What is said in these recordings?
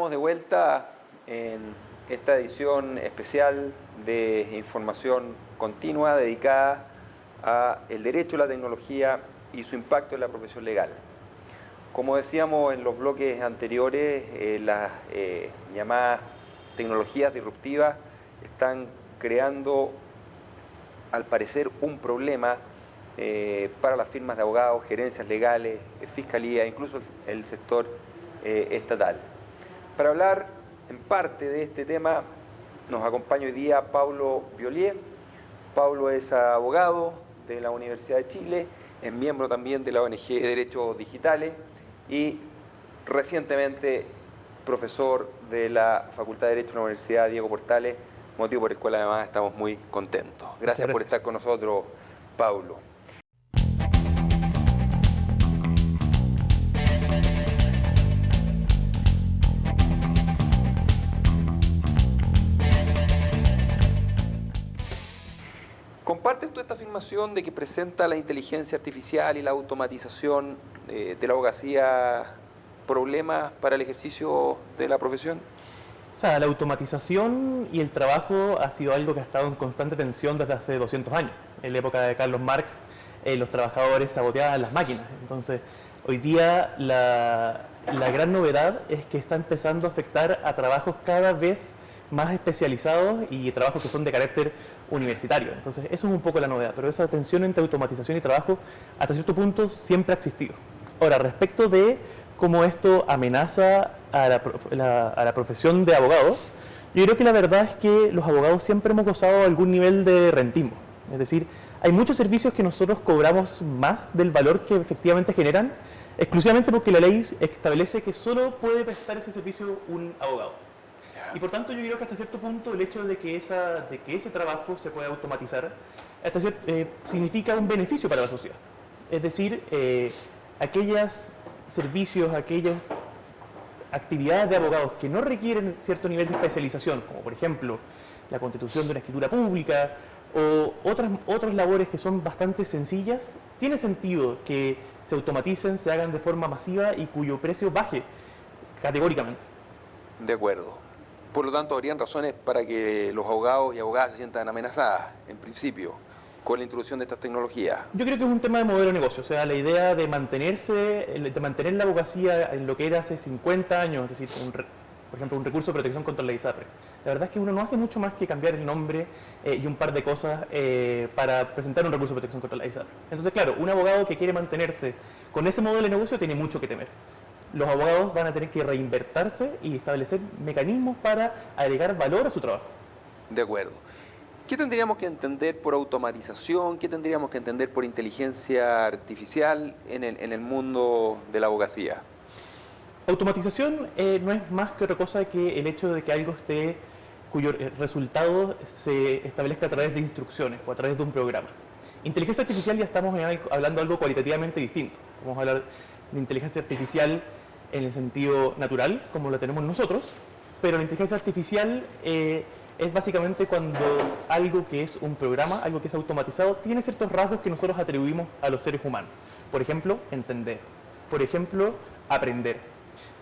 estamos de vuelta en esta edición especial de información continua dedicada a el derecho a la tecnología y su impacto en la profesión legal. Como decíamos en los bloques anteriores, las llamadas tecnologías disruptivas están creando, al parecer, un problema para las firmas de abogados, gerencias legales, fiscalía, incluso el sector estatal. Para hablar en parte de este tema nos acompaña hoy día Paulo Biolier. Paulo es abogado de la Universidad de Chile, es miembro también de la ONG Derechos Digitales y recientemente profesor de la Facultad de Derecho de la Universidad Diego Portales, motivo por el cual además estamos muy contentos. Gracias por estar con nosotros, Paulo. ¿Compartes tú esta afirmación de que presenta la inteligencia artificial y la automatización de la abogacía problemas para el ejercicio de la profesión? O sea, la automatización y el trabajo ha sido algo que ha estado en constante tensión desde hace 200 años. En la época de Carlos Marx, los trabajadores saboteaban las máquinas. Entonces, hoy día la gran novedad es que está empezando a afectar a trabajos cada vez más especializados y trabajos que son de carácter universitario. Entonces, eso es un poco la novedad, pero esa tensión entre automatización y trabajo hasta cierto punto siempre ha existido. Ahora, respecto de cómo esto amenaza a la profesión de abogado, yo creo que la verdad es que los abogados siempre hemos gozado de algún nivel de rentismo. Es decir, hay muchos servicios que nosotros cobramos más del valor que efectivamente generan, exclusivamente porque la ley establece que solo puede prestar ese servicio un abogado. Y por tanto yo creo que hasta cierto punto el hecho de que ese trabajo se pueda automatizar significa un beneficio para la sociedad. Es decir, aquellos servicios, aquellas actividades de abogados que no requieren cierto nivel de especialización, como por ejemplo la constitución de una escritura pública o otras labores que son bastante sencillas, tiene sentido que se automaticen, se hagan de forma masiva y cuyo precio baje categóricamente. De acuerdo. Por lo tanto, habrían razones para que los abogados y abogadas se sientan amenazadas, en principio, con la introducción de estas tecnologías. Yo creo que es un tema de modelo de negocio, o sea, la idea de mantener la abogacía en lo que era hace 50 años, es decir, por ejemplo, un recurso de protección contra la ISAPRE. La verdad es que uno no hace mucho más que cambiar el nombre y un par de cosas para presentar un recurso de protección contra la ISAPRE. Entonces, claro, un abogado que quiere mantenerse con ese modelo de negocio tiene mucho que temer. Los abogados van a tener que reinvertirse y establecer mecanismos para agregar valor a su trabajo. De acuerdo. ¿Qué tendríamos que entender por automatización? ¿Qué tendríamos que entender por inteligencia artificial en el mundo de la abogacía? Automatización no es más que otra cosa que el hecho de que algo cuyo resultado se establezca a través de instrucciones o a través de un programa. Inteligencia artificial ya estamos hablando de algo cualitativamente distinto. Vamos a hablar de inteligencia artificial en el sentido natural, como lo tenemos nosotros, pero la inteligencia artificial es básicamente cuando algo que es un programa, algo que es automatizado, tiene ciertos rasgos que nosotros atribuimos a los seres humanos. Por ejemplo, entender. Por ejemplo, aprender.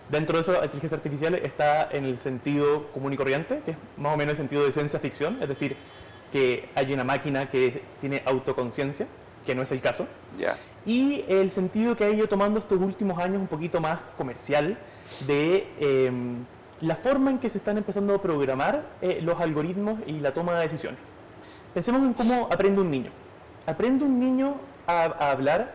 Dentro de eso, la inteligencia artificial está en el sentido común y corriente, que es más o menos el sentido de ciencia ficción, es decir, que hay una máquina que tiene autoconciencia, que no es el caso. Yeah. Y el sentido que ha ido tomando estos últimos años un poquito más comercial de la forma en que se están empezando a programar los algoritmos y la toma de decisiones. Pensemos en cómo aprende un niño. Aprende un niño a hablar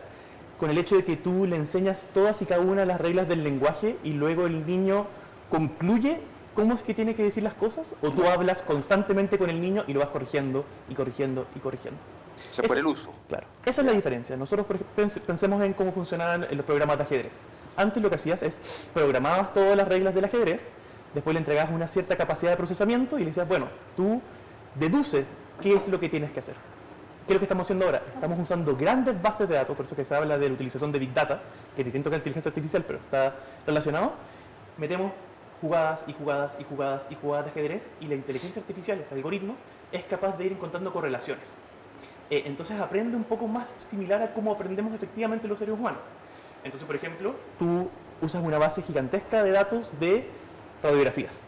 con el hecho de que tú le enseñas todas y cada una de las reglas del lenguaje y luego el niño concluye cómo es que tiene que decir las cosas, o tú hablas constantemente con el niño y lo vas corrigiendo y corrigiendo y corrigiendo. O sea, por el uso. Claro, esa es la diferencia. Nosotros pensemos en cómo funcionaban los programas de ajedrez. Antes lo que hacías es programabas todas las reglas del ajedrez, después le entregabas una cierta capacidad de procesamiento y le decías, bueno, tú deduce qué es lo que tienes que hacer. ¿Qué es lo que estamos haciendo ahora? Estamos usando grandes bases de datos, por eso que se habla de la utilización de Big Data, que es distinto que la inteligencia artificial, pero está relacionado. Metemos jugadas y jugadas y jugadas y jugadas de ajedrez y la inteligencia artificial, este algoritmo, es capaz de ir encontrando correlaciones. Entonces aprende un poco más similar a cómo aprendemos efectivamente los seres humanos. Entonces, por ejemplo, tú usas una base gigantesca de datos de radiografías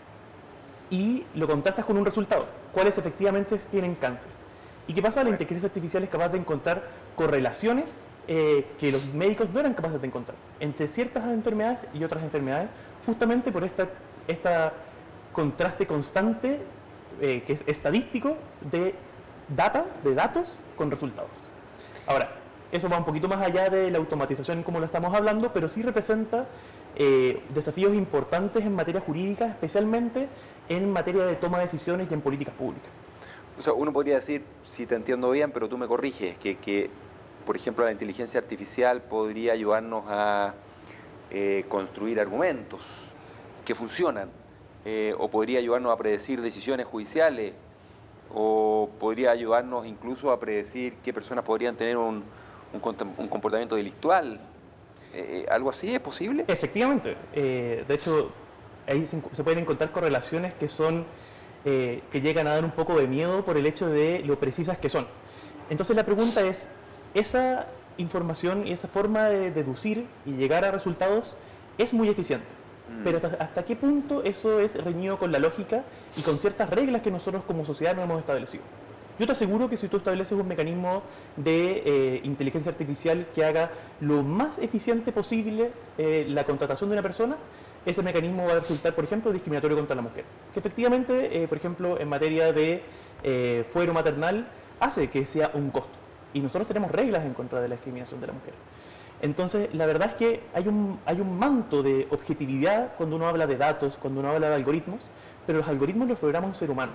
y lo contrastas con un resultado, cuáles efectivamente tienen cáncer. ¿Y qué pasa? La inteligencia artificial es capaz de encontrar correlaciones que los médicos no eran capaces de encontrar entre ciertas enfermedades y otras enfermedades, justamente por esta contraste constante que es estadístico de datos con resultados. Ahora, eso va un poquito más allá de la automatización como lo estamos hablando, pero sí representa desafíos importantes en materia jurídica, especialmente en materia de toma de decisiones y en políticas públicas. O sea, uno podría decir, si te entiendo bien, pero tú me corriges, que por ejemplo, la inteligencia artificial podría ayudarnos a construir argumentos que funcionan, o podría ayudarnos a predecir decisiones judiciales, o podría ayudarnos incluso a predecir qué personas podrían tener un comportamiento delictual. ¿Algo así es posible? Efectivamente. De hecho, ahí se pueden encontrar correlaciones que son que llegan a dar un poco de miedo por el hecho de lo precisas que son. Entonces la pregunta es, esa información y esa forma de deducir y llegar a resultados es muy eficiente. Pero ¿hasta qué punto eso es reñido con la lógica y con ciertas reglas que nosotros como sociedad no hemos establecido? Yo te aseguro que si tú estableces un mecanismo de inteligencia artificial que haga lo más eficiente posible la contratación de una persona, ese mecanismo va a resultar, por ejemplo, discriminatorio contra la mujer. Que efectivamente, por ejemplo, en materia de fuero maternal, hace que sea un costo. Y nosotros tenemos reglas en contra de la discriminación de la mujer. Entonces, la verdad es que hay un manto de objetividad cuando uno habla de datos, cuando uno habla de algoritmos, pero los algoritmos los programa un ser humano.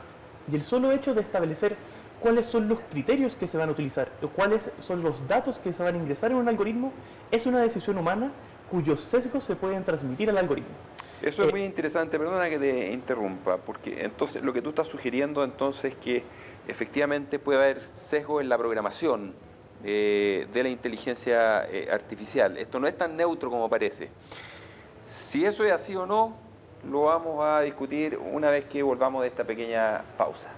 Y el solo hecho de establecer cuáles son los criterios que se van a utilizar o cuáles son los datos que se van a ingresar en un algoritmo es una decisión humana cuyos sesgos se pueden transmitir al algoritmo. Eso es muy interesante, perdona que te interrumpa, porque entonces lo que tú estás sugiriendo entonces es que efectivamente puede haber sesgo en la programación de la inteligencia artificial. Esto no es tan neutro como parece. Si eso es así o no, lo vamos a discutir una vez que volvamos de esta pequeña pausa.